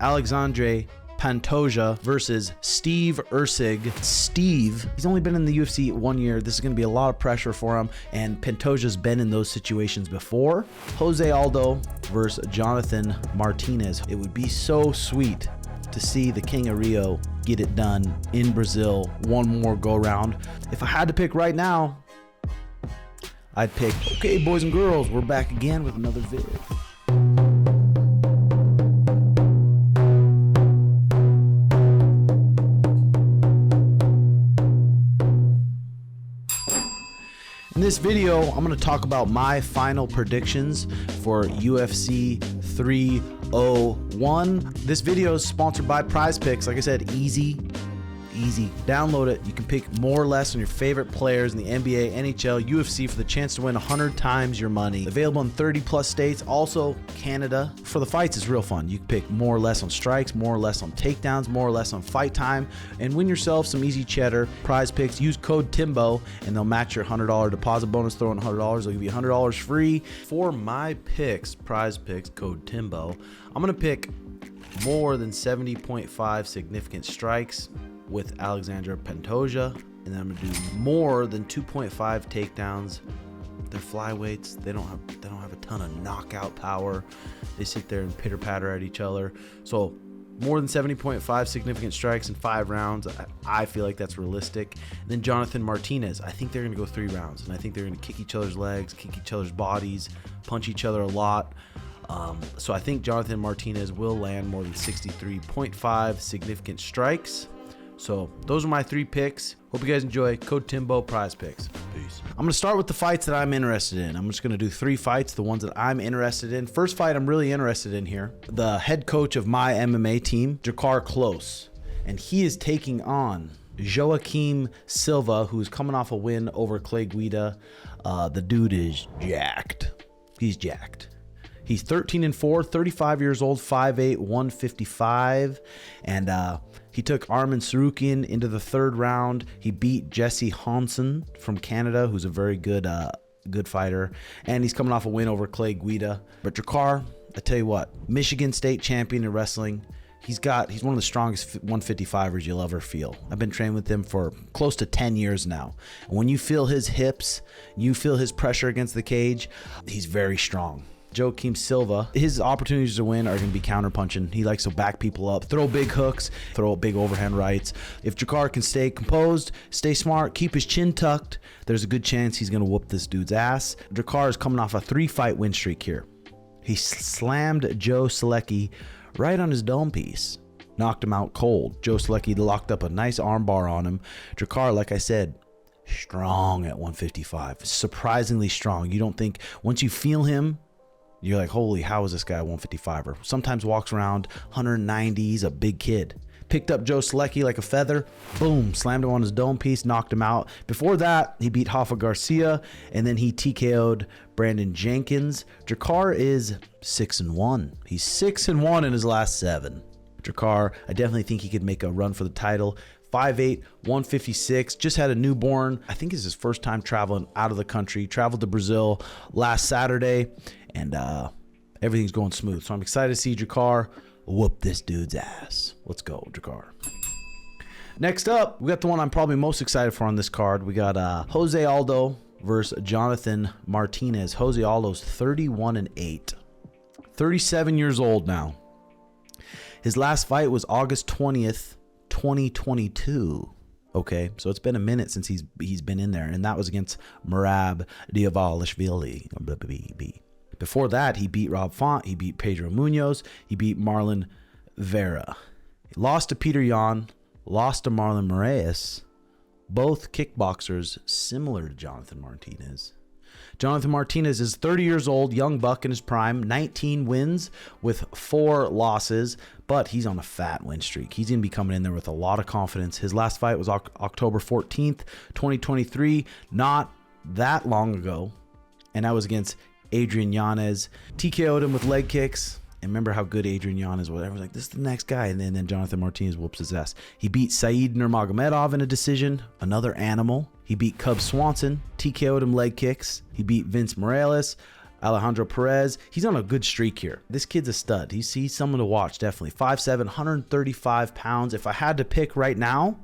Alexander Pantoja versus Steve Erceg. Steve, he's only been in the UFC 1 year. This is going to be a lot of pressure for him, and Pantoja's been in those situations before. Jose Aldo versus Jonathan Martinez. It would be so sweet to see the King of Rio get it done in Brazil. One more go round. If I had to pick right now, I'd pick, okay, boys and girls, we're back again with another vid. In this video, I'm going to talk about my final predictions for UFC 301. This video is sponsored by PrizePicks. Like I said, easy. Download it. You can pick more or less on your favorite players in the NBA, NHL, UFC for the chance to win 100 times your money. Available in 30 plus states, also Canada. For the fights, it's real fun. You can pick more or less on strikes, more or less on takedowns, more or less on fight time, and win yourself some easy cheddar. PrizePicks, use code Timbo, and they'll match your $100 deposit bonus. Throw in $100, they'll give you $100 free. For my picks, PrizePicks, code Timbo, I'm going to pick more than 70.5 significant strikes with Alexander Pantoja, and then I'm gonna do more than 2.5 takedowns. They're flyweights. They don't have a ton of knockout power. They sit there and pitter patter at each other. So more than 70.5 significant strikes in 5 rounds. I feel like that's realistic. And then Jonathan Martinez, I think they're gonna go 3 rounds, and I think they're gonna kick each other's legs, kick each other's bodies, punch each other a lot. So I think Jonathan Martinez will land more than 63.5 significant strikes. So those are my 3 picks. Hope you guys enjoy. Code Timbo, PrizePicks. Peace. I'm going to start with the fights that I'm interested in. I'm just going to do 3 fights, the ones that I'm interested in. First fight I'm really interested in here, the head coach of my MMA team, Drakkar Klose. And he is taking on Joaquim Silva, who's coming off a win over Clay Guida. The dude is jacked. He's jacked. He's 13-4, 35 years old, 5'8", 155. And he took Arman Sarukian into the 3rd round. He beat Jesse Hansen from Canada, who's a very good fighter. And he's coming off a win over Clay Guida. But Drakkar, I tell you what, Michigan State champion in wrestling. He's one of the strongest 155ers you'll ever feel. I've been training with him for close to 10 years now. And when you feel his hips, you feel his pressure against the cage, he's very strong. Joaquim Silva, his opportunities to win are going to be counterpunching. He likes to back people up, throw big hooks, throw big overhand rights. If Drakkar can stay composed, stay smart, keep his chin tucked, there's a good chance he's going to whoop this dude's ass. Drakkar is coming off a 3-fight win streak here. He slammed Joe Selecki right on his dome piece, knocked him out cold. Joe Selecki locked up a nice armbar on him. Drakkar, like I said, strong at 155, surprisingly strong. You don't think, once you feel him, you're like, holy, how is this guy a 155er? Sometimes walks around 190, he's a big kid. Picked up Joe Selecki like a feather, boom, slammed him on his dome piece, knocked him out. Before that, he beat Rafa Garcia, and then he TKO'd Brandon Jenkins. Drakkar is 6-1. He's 6-1 in his last 7. Drakkar, I definitely think he could make a run for the title. 5'8", 156, just had a newborn. I think it's his first time traveling out of the country. Traveled to Brazil last Saturday, and everything's going smooth. So I'm excited to see Drakkar whoop this dude's ass. Let's go, Drakkar. Next up, we got the one I'm probably most excited for on this card. We got Jose Aldo versus Jonathan Martinez. Jose Aldo's 31-8, 37 years old now. His last fight was August 20th, 2022. Okay, so it's been a minute since he's been in there, and that was against Merab Diavalishvili. Before that, he beat Rob Font, he beat Pedro Munoz, he beat Marlon Vera. He lost to Peter Yan, lost to Marlon Moraes, both kickboxers similar to Jonathan Martinez. Jonathan Martinez is 30 years old, young buck in his prime, 19 wins with 4 losses, but he's on a fat win streak. He's going to be coming in there with a lot of confidence. His last fight was October 14th, 2023, not that long ago, and that was against Adrian Yanez. TKO'd him with leg kicks. And remember how good Adrian Yanez was. Everyone's like, this is the next guy. And then Jonathan Martinez whoops his ass. He beat Said Nurmagomedov in a decision, another animal. He beat Cub Swanson, TKO'd him leg kicks. He beat Vince Morales, Alejandro Perez, he's on a good streak here. This kid's a stud. He's someone to watch, definitely. 5'7", 135 pounds. If I had to pick right now,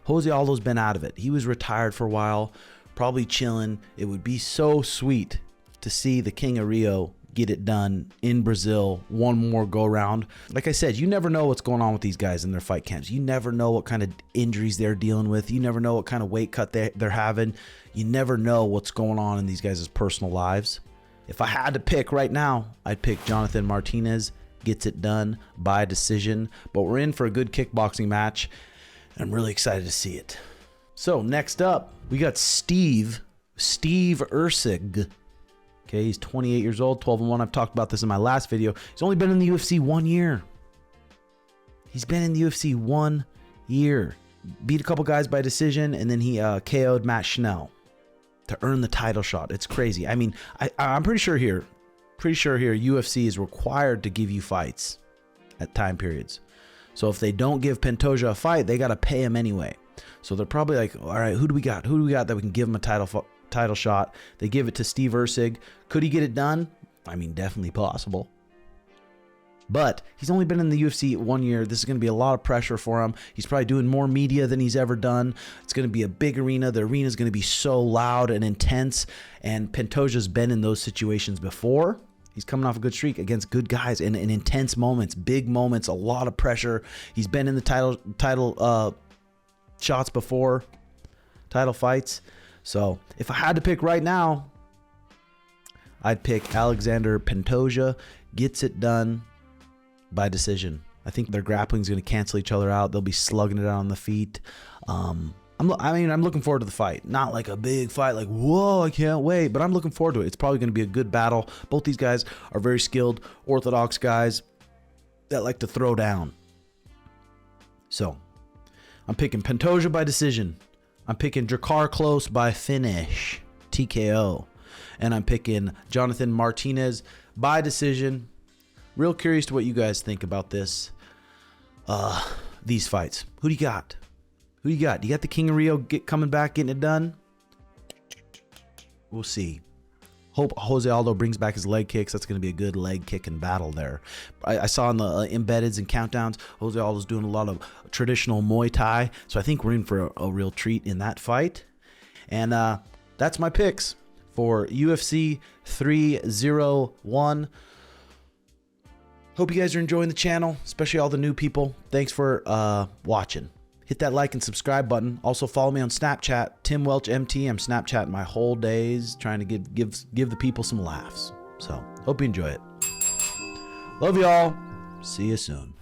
Jose Aldo's been out of it. He was retired for a while, probably chilling. It would be so sweet to see the King of Rio get it done in Brazil, one more go round. Like I said, you never know what's going on with these guys in their fight camps. You never know what kind of injuries they're dealing with. You never know what kind of weight cut they're having. You never know what's going on in these guys' personal lives. If I had to pick right now, I'd pick Jonathan Martinez, gets it done by decision. But we're in for a good kickboxing match, and I'm really excited to see it. So next up, we got Steve Erceg. Okay, he's 28 years old, 12-1. I've talked about this in my last video. He's only been in the UFC 1 year. He's been in the UFC 1 year. Beat a couple guys by decision, and then he KO'd Matt Schnell to earn the title shot. It's crazy. I mean, I'm pretty sure here UFC is required to give you fights at time periods. So if they don't give Pantoja a fight, they got to pay him anyway. So they're probably like, all right, who do we got that we can give him a title shot? They give it to Steve Erceg. Could he get it done? I mean, definitely possible. But he's only been in the UFC 1 year. This is going to be a lot of pressure for him. He's probably doing more media than he's ever done. It's going to be a big arena. The arena is going to be so loud and intense. And Pantoja's been in those situations before. He's coming off a good streak against good guys in intense moments, big moments, a lot of pressure. He's been in the title shots before, title fights. So if I had to pick right now, I'd pick Alexander Pantoja. Gets it done by decision. I think their grappling is going to cancel each other out. They'll be slugging it out on the feet. I'm looking forward to the fight. Not like a big fight, like, whoa, I can't wait. But I'm looking forward to it. It's probably going to be a good battle. Both these guys are very skilled, orthodox guys that like to throw down. So I'm picking Pantoja by decision. I'm picking Drakkar Klose by finish, TKO. And I'm picking Jonathan Martinez by decision. Real curious to what you guys think about this. These fights. Who do you got? Who you got? You got the King of Rio coming back, getting it done? We'll see. Hope Jose Aldo brings back his leg kicks. That's going to be a good leg kicking battle there. I saw in the embeddeds and countdowns, Jose Aldo's doing a lot of traditional Muay Thai. So I think we're in for a real treat in that fight. And that's my picks for UFC 301. Hope you guys are enjoying the channel, especially all the new people. Thanks for watching. Hit that like and subscribe button. Also follow me on Snapchat, Tim Welch MT. I'm Snapchatting my whole days, trying to give the people some laughs. So hope you enjoy it. Love y'all. See you soon.